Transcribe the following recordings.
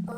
Hey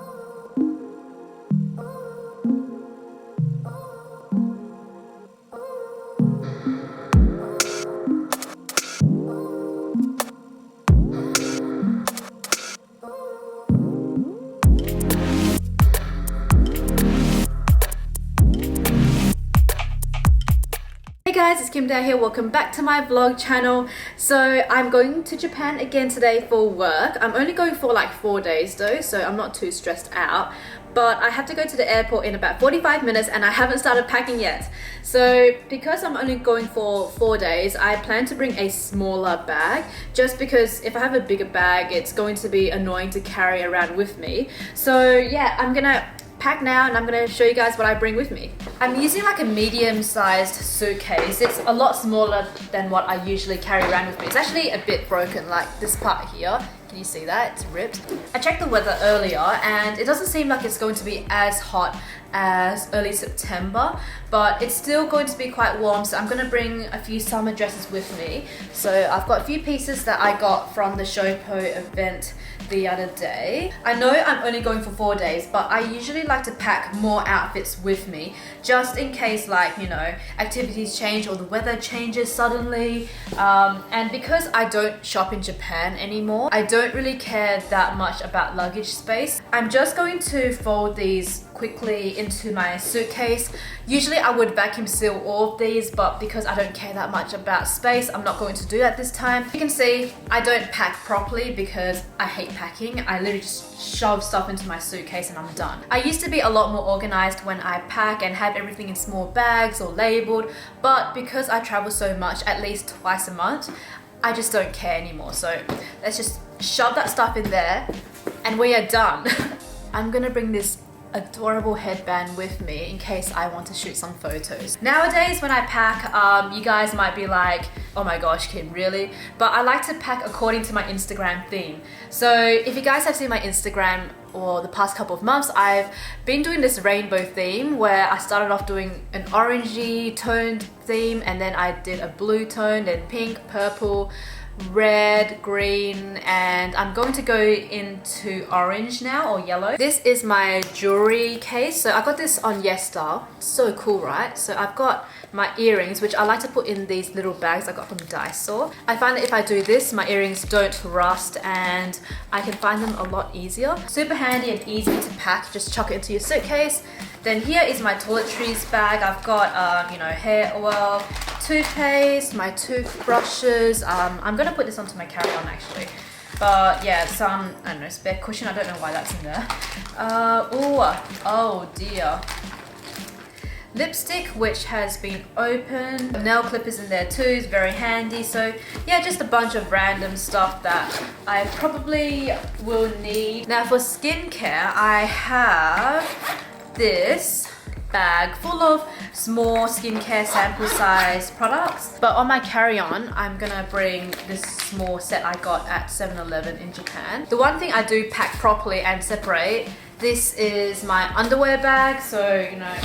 guys, it's Kim here. Welcome back to my vlog channel. So I'm going to Japan again today for work. I'm only going for like 4 days though, so I'm not too stressed out. But I have to go to the airport in about 45 minutes and I haven't started packing yet. So because I'm only going for 4 days, I plan to bring a smaller bag just because if I have a bigger bag, it's going to be annoying to carry around with me. So yeah, I'm gonna pack now and I'm going to show you guys what I bring with me. I'm using like a medium-sized suitcase. It's a lot smaller than what I usually carry around with me. It's actually a bit broken, like this part here. Can you see that? It's ripped. I checked the weather earlier and it doesn't seem like it's going to be as hot as early September, but it's still going to be quite warm, so I'm going to bring a few summer dresses with me. So I've got a few pieces that I got from the Shampoo event the other day. I know I'm only going for 4 days, but I usually like to pack more outfits with me just in case, like, you know, activities change or the weather changes suddenly. And because I don't shop in Japan anymore, I don't really care that much about luggage space. I'm just going to fold these quickly into my suitcase. Usually I would vacuum seal all of these, but because I don't care that much about space, I'm not going to do that this time. You can see I don't pack properly because I hate packing. I literally just shove stuff into my suitcase and I'm done. I used to be a lot more organized when I pack and have everything in small bags or labeled, but because I travel so much, at least twice a month, I just don't care anymore. So let's just shove that stuff in there and we are done. I'm gonna bring this adorable headband with me in case I want to shoot some photos. Nowadays when I pack, you guys might be like, oh my gosh, Kim, really? But I like to pack according to my Instagram theme. So if you guys have seen my Instagram or the past couple of months, I've been doing this rainbow theme where I started off doing an orangey toned theme and then I did a blue tone, then pink, purple, red, green, and I'm going to go into orange now, or yellow. This is my jewelry case. So I got this on YesStyle. So cool, right? So I've got my earrings, which I like to put in these little bags I got from Daiso. I find that if I do this, my earrings don't rust and I can find them a lot easier. Super handy and easy to pack. Just chuck it into your suitcase. Then here is my toiletries bag. I've got, you know, hair oil, toothpaste, my toothbrushes. I'm gonna put this onto my carry-on actually. But yeah, some, I don't know, spare cushion. I don't know why that's in there. Oh dear. Lipstick, which has been opened. Nail clippers in there too, is very handy. So yeah, just a bunch of random stuff that I probably will need. Now for skincare, I have this bag full of small skincare sample size products. But on my carry-on, I'm gonna bring this small set I got at 7-Eleven in Japan. The one thing I do pack properly and separate, this is my underwear bag. So, you know,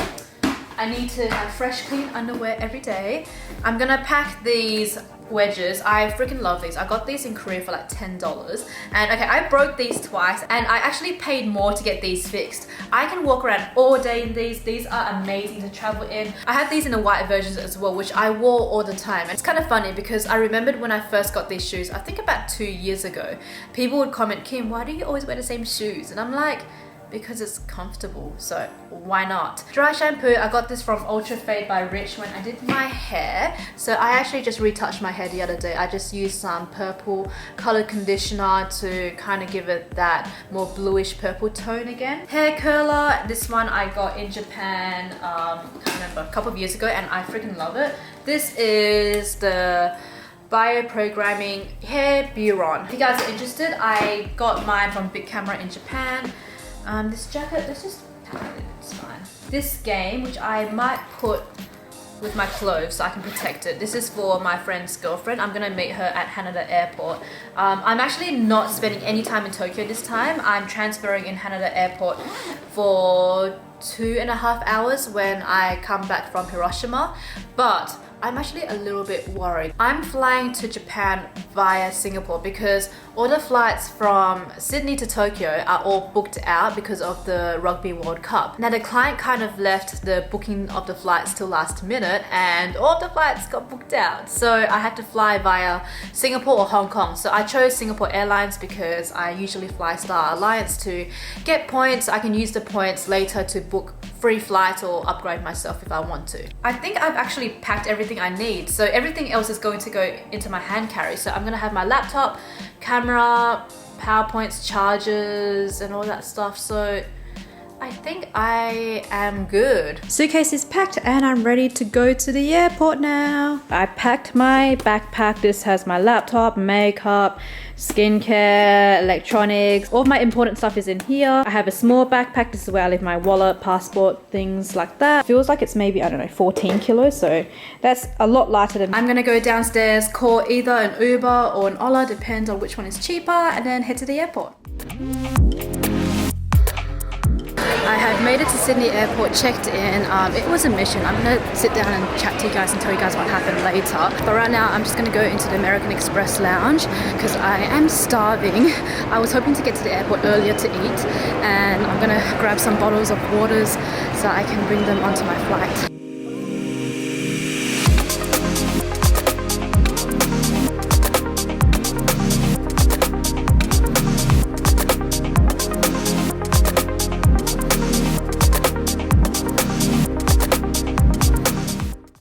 I need to have fresh, clean underwear every day. I'm gonna pack these wedges. I freaking love these. I got these in Korea for like $10. And okay, I broke these twice and I actually paid more to get these fixed. I can walk around all day in these. These are amazing to travel in. I have these in the white versions as well, which I wore all the time. And it's kind of funny because I remembered when I first got these shoes, I think about 2 years ago, people would comment, Kim, why do you always wear the same shoes? And I'm like, because it's comfortable, so why not? Dry shampoo, I got this from Ultra Fade by Rich when I did my hair. So I actually just retouched my hair the other day. I just used some purple colored conditioner to kind of give it that more bluish purple tone again. Hair curler, this one I got in Japan, I can't remember, a couple of years ago, and I freaking love it. This is the Bioprogramming Hair Buron. If you guys are interested, I got mine from Big Camera in Japan. This jacket, let's just pack it in, it's fine. This game, which I might put with my clothes so I can protect it. This is for my friend's girlfriend. I'm gonna meet her at Haneda Airport. I'm actually not spending any time in Tokyo this time. I'm transferring in Haneda Airport for 2.5 hours when I come back from Hiroshima. But I'm actually a little bit worried. I'm flying to Japan via Singapore because all the flights from Sydney to Tokyo are all booked out because of the Rugby World Cup. Now the client kind of left the booking of the flights till last minute and all of the flights got booked out. So I had to fly via Singapore or Hong Kong. So I chose Singapore Airlines because I usually fly Star Alliance to get points. I can use the points later to book free flight or upgrade myself if I want to. I think I've actually packed everything I need, so everything else is going to go into my hand carry. So I'm gonna have my laptop, camera, PowerPoints, chargers and all that stuff. So I think I am good. Suitcase is packed and I'm ready to go to the airport now. I packed my backpack. This has my laptop, makeup, skincare, electronics. All of my important stuff is in here. I have a small backpack. This is where I leave my wallet, passport, things like that. Feels like it's maybe, I don't know, 14 kilos. So that's a lot lighter than... I'm gonna go downstairs, call either an Uber or an Ola, depends on which one is cheaper, and then head to the airport. I have made it to Sydney Airport, checked in. It was a mission. I'm gonna sit down and chat to you guys and tell you guys what happened later. But right now I'm just gonna go into the American Express lounge because I am starving. I was hoping to get to the airport earlier to eat, and I'm gonna grab some bottles of waters so I can bring them onto my flight.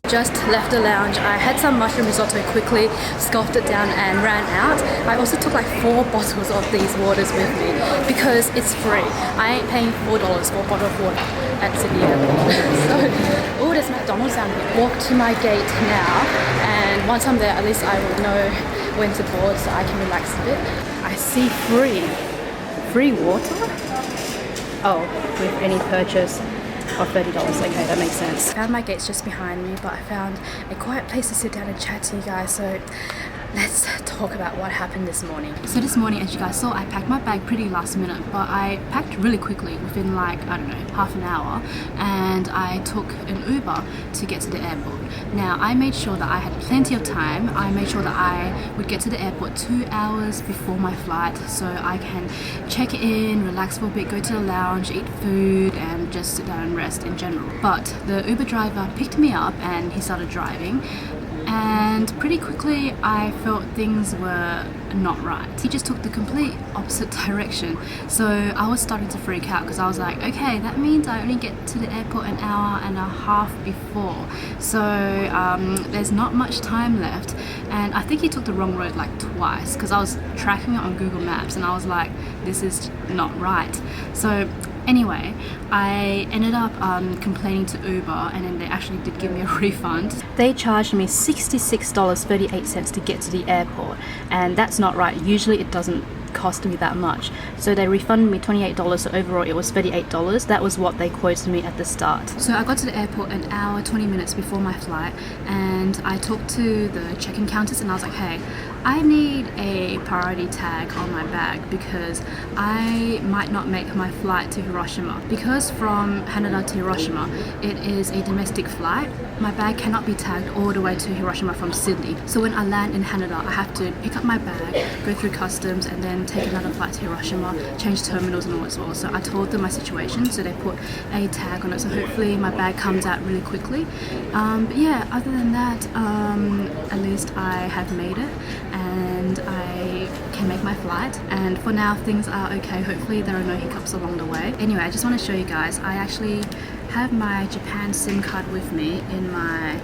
Just left the lounge. I had some mushroom risotto quickly, scoffed it down and ran out. I also took like 4 bottles of these waters with me because it's free. I ain't paying $4 for a bottle of water at Sydney Airport. So, oh, there's McDonald's down here. Walk to my gate now, and once I'm there, at least I will know when to board so I can relax a bit. I see free water? Oh, with any purchase of $30. Okay, that makes sense. I found my gates just behind me, but I found a quiet place to sit down and chat to you guys. So let's talk about what happened this morning. So this morning, as you guys saw, I packed my bag pretty last minute, but I packed really quickly within like, I don't know, half an hour, and I took an Uber to get to the airport. Now, I made sure that I had plenty of time. I made sure that I would get to the airport 2 hours before my flight so I can check in, relax for a bit, go to the lounge, eat food, and just sit down and rest in general. But the Uber driver picked me up and he started driving, and pretty quickly I felt things were not right. He just took the complete opposite direction, so I was starting to freak out because I was like, okay, that means I only get to the airport an hour and a half before, so there's not much time left. And I think he took the wrong road like twice because I was tracking it on Google Maps and I was like, this is not right. So anyway, I ended up complaining to Uber, and then they actually did give me a refund. They charged me $66.38 to get to the airport, and that's not right. Usually it doesn't cost me that much. So they refunded me $28, so overall it was $38. That was what they quoted me at the start. So I got to the airport an hour, 20 minutes before my flight, and I talked to the check-in counters and I was like, hey, I need a priority tag on my bag because I might not make my flight to Hiroshima. Because from Haneda to Hiroshima, it is a domestic flight, my bag cannot be tagged all the way to Hiroshima from Sydney. So when I land in Haneda, I have to pick up my bag, go through customs, and then take another flight to Hiroshima, change terminals and all as well. So I told them my situation, so they put a tag on it, so hopefully my bag comes out really quickly. But yeah, other than that, at least I have made it and I can make my flight, and for now things are okay. Hopefully there are no hiccups along the way. Anyway, I just want to show you guys, I actually have my Japan SIM card with me in my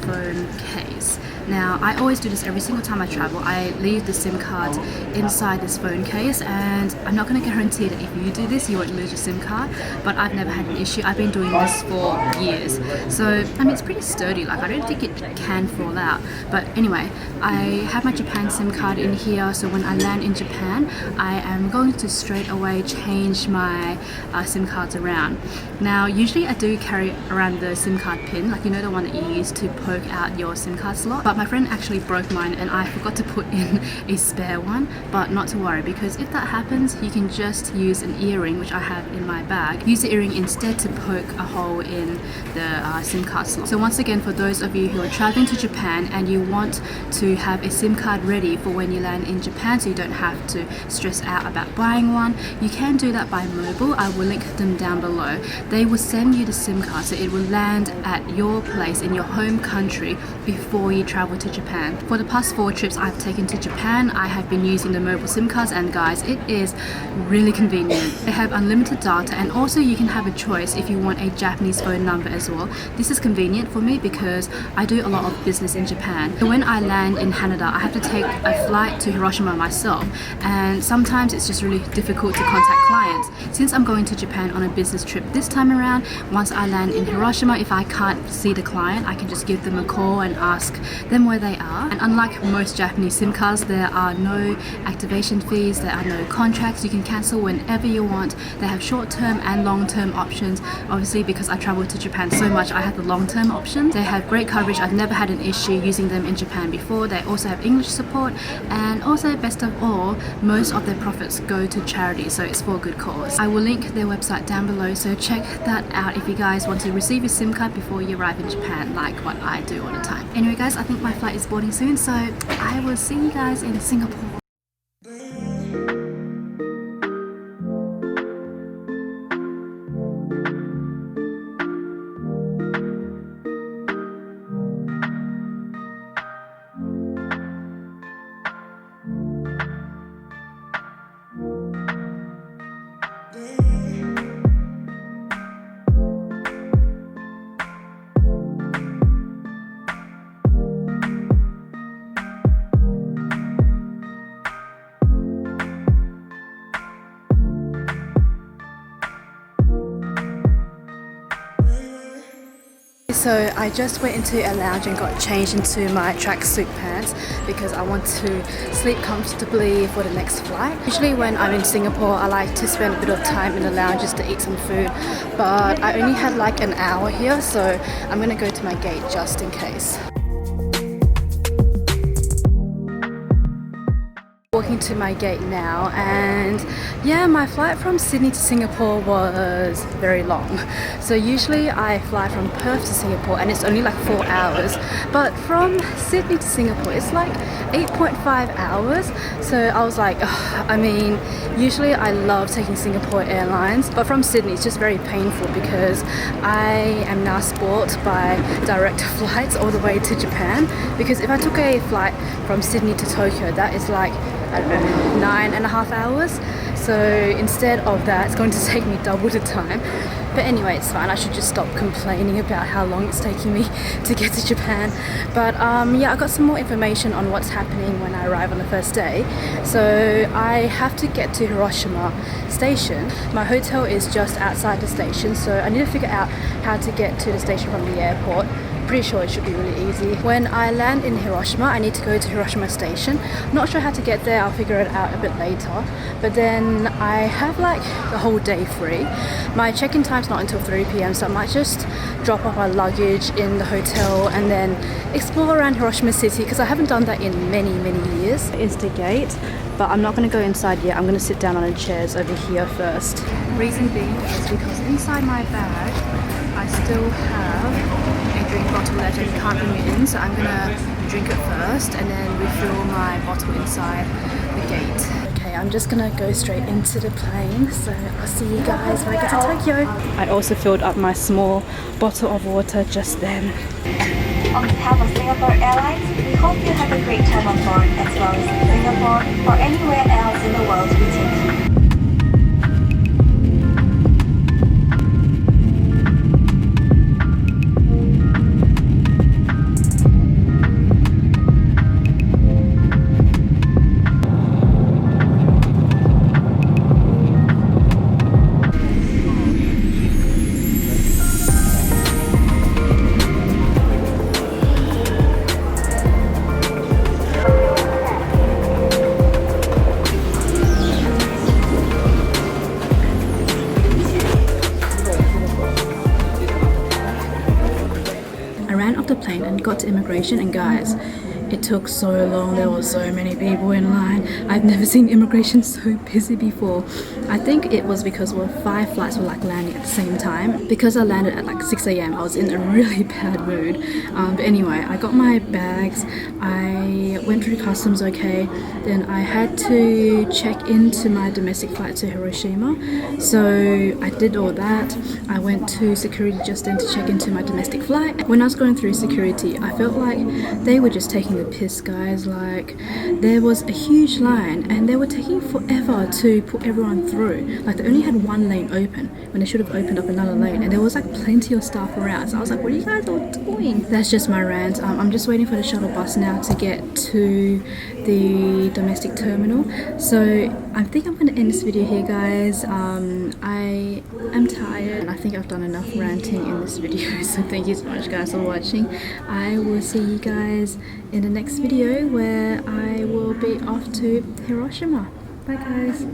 phone case. Now, I always do this every single time I travel. I leave the SIM card inside this phone case, and I'm not going to guarantee that if you do this, you won't lose your SIM card, but I've never had an issue. I've been doing this for years. So, I mean, it's pretty sturdy. Like, I don't think it can fall out. But anyway, I have my Japan SIM card in here, so when I land in Japan, I am going to straight away change my SIM cards around. Now, usually I do carry around the SIM card pin, like, you know, the one that you use to post poke out your SIM card slot. But my friend actually broke mine and I forgot to put in a spare one. But not to worry, because if that happens, you can just use an earring, which I have in my bag. Use the earring instead to poke a hole in the SIM card slot. So once again, for those of you who are traveling to Japan and you want to have a SIM card ready for when you land in Japan, so you don't have to stress out about buying one, you can do that by mobile. I will link them down below. They will send you the SIM card, so it will land at your place in your home country before you travel to Japan. For the past 4 trips I've taken to Japan, I have been using the mobile SIM cards, and guys, it is really convenient. They have unlimited data, and also you can have a choice if you want a Japanese phone number as well. This is convenient for me because I do a lot of business in Japan. So when I land in Haneda, I have to take a flight to Hiroshima myself, and sometimes it's just really difficult to contact clients. Since I'm going to Japan on a business trip this time around, once I land in Hiroshima, if I can't see the client, I can just give them a call and ask them where they are. And unlike most Japanese SIM cards, there are no activation fees, there are no contracts. You can cancel whenever you want. They have short-term and long-term options. Obviously, because I traveled to Japan so much, I had the long-term option. They have great coverage. I've never had an issue using them in Japan before. They also have English support, and also, best of all, most of their profits go to charity, so it's for a good cause. I will link their website down below, so check that out if you guys want to receive your SIM card before you arrive in Japan, like what I do all the time. Anyway guys, I think my flight is boarding soon, so I will see you guys in Singapore. So I just went into a lounge and got changed into my tracksuit pants because I want to sleep comfortably for the next flight. Usually when I'm in Singapore, I like to spend a bit of time in the lounge just to eat some food, but I only had like an hour here, so I'm gonna go to my gate just in case. Walking to my gate now, and yeah, my flight from Sydney to Singapore was very long. So usually I fly from Perth to Singapore and it's only like 4 hours, but from Sydney to Singapore it's like 8.5 hours. So I was like, ugh. I mean, usually I love taking Singapore Airlines, but from Sydney it's just very painful because I am now spoilt by direct flights all the way to Japan, because if I took a flight from Sydney to Tokyo, that is like, I don't know, 9.5 hours. So instead of that, it's going to take me double the time. But anyway, it's fine. I should just stop complaining about how long it's taking me to get to Japan. But yeah, I got some more information on what's happening when I arrive on the first day. So I have to get to Hiroshima station. My hotel is just outside the station, so I need to figure out how to get to the station from the airport. Pretty sure it should be really easy. When I land in Hiroshima, I need to go to Hiroshima station. Not sure how to get there, I'll figure it out a bit later. But then I have like the whole day free. My check-in time's not until 3 p.m, so I might just drop off my luggage in the hotel and then explore around Hiroshima city, because I haven't done that in many years. Is the gate, but I'm not going to go inside yet. I'm going to sit down on the chairs over here first. Reason being is because inside my bag I still have a drink bottle left and can't bring it in, so I'm gonna drink it first and then refill my bottle inside the gate. Okay, I'm just gonna go straight into the plane, so I'll see you guys when I get to Tokyo. I also filled up my small bottle of water just then. On behalf of Singapore Airlines, we hope you have a great time on board, as well as in Singapore or anywhere else in the world we take you. the plane and got to immigration, and guys, it took so long. There were so many people in line. I've never seen immigration so busy before. I think it was because 5 flights were like landing at the same time. Because I landed at like 6 a.m. I was in a really bad mood. But anyway, I got my bags. I went through customs okay. Then I had to check into my domestic flight to Hiroshima. So I did all that. I went to security just then to check into my domestic flight. When I was going through security, I felt like they were just taking the piss, guys. Like, there was a huge line and they were taking forever to put everyone through. Like, they only had one lane open when they should have opened up another lane, and there was like plenty of staff around. So I was like, what are you guys all doing? That's just my rant. I'm just waiting for the shuttle bus now to get to the domestic terminal. So I think I'm going to end this video here, guys. I am tired and I think I've done enough ranting in this video. So thank you so much, guys, for watching. I will see you guys in the next video where I will be off to Hiroshima. Bye, guys.